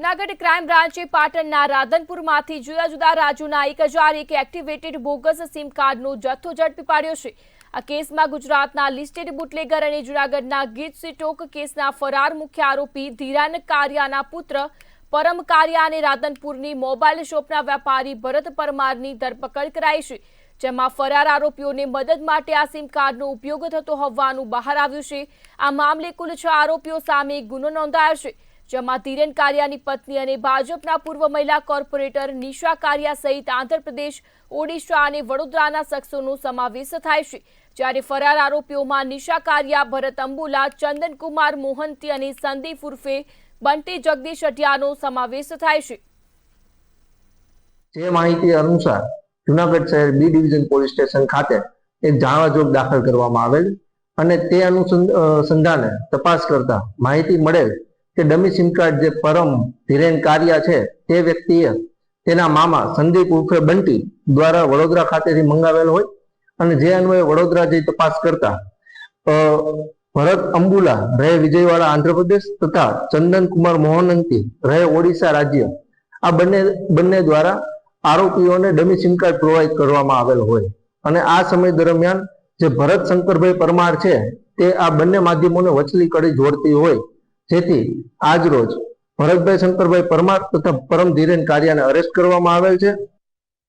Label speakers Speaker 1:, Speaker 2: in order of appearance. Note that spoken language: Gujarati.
Speaker 1: જૂનાગઢ ક્રાઇમ બ્રાન્ચે પાટણના રાધનપુરમાંથી જુદા જુદા રાજ્યોના 1001 એક્ટિવેટેડ બોગસ સિમ કાર્ડનો જથ્થો ઝડપી પાડ્યો છે। આ કેસમાં ગુજરાતના લિસ્ટેડ બુટલેગર અને જૂનાગઢના ગીત સિટોક કેસના ફરાર મુખ્ય આરોપી ધીરાન કારિયાના પુત્ર પરમ કારિયા અને રાધનપુરની મોબાઈલ શોપના વેપારી ભરત પરમારની ધરપકડ કરાઈ છે, જેમાં ફરાર આરોપીઓને મદદ માટે આ સિમ કાર્ડનો ઉપયોગ થતો હોવાનું બહાર આવ્યું છે। આ મામલે કુલ 6 આરોપીઓ સામે ગુનો નોંધાયો છે, જેમાં ધીરેન કારિયાની પત્ની અને ભાજપના પૂર્વ મહિલા કોર્પોરેટર નિશા કારિયા સહિત આંધ્રપ્રદેશ, ઓડિશા અને વડોદરાના શખ્સોનો સમાવેશ થાય છે। જ્યારે ફરાર આરોપીઓમાં નિશા કારિયા, ભરત અંબુલા, ચંદનકુમાર મોહંતી અને સંદીપ ઉર્ફે બંટી જગદીશ અઢિયાનો સમાવેશ થાય છે।
Speaker 2: જે માહિતી અનુસાર જૂનાગઢ શહેર બી ડિવિઝન પોલીસ સ્ટેશન ખાતે એક જાણવાજોગ દાખલ કરવામાં આવેલ અને તે અનુસંધાને તપાસ કરતા માહિતી મળેલ કે ડમી સિમ કાર્ડ જે પરમ ધીરેન કારિયા છે તે વ્યક્તિએ તેના મામા સંદીપ ઉર્ફે બંટી દ્વારા વડોદરા ખાતેથી મંગાવેલ હોય અને જે અન્વયે વડોદરા જઈ તપાસ કરતા ભરત અંબુલા રહે વિજયવાડા આંધ્રપ્રદેશ તથા ચંદનકુમાર મોહનંતી રહે ઓડિશા રાજ્ય આ બંને દ્વારા આરોપીઓને ડમી સિમ કાર્ડ પ્રોવાઈડ કરવામાં આવેલ હોય અને આ સમય દરમિયાન જે ભરત શંકરભાઈ પરમાર છે તે આ બંને માધ્યમોને વચલી કડી જોડતી હોય, જેથી આજ રોજ ભરતભાઈ શંકરભાઈ પરમાર તથા પરમ ધીરેન કારિયાને અરેસ્ટ કરવામાં આવેલ છે।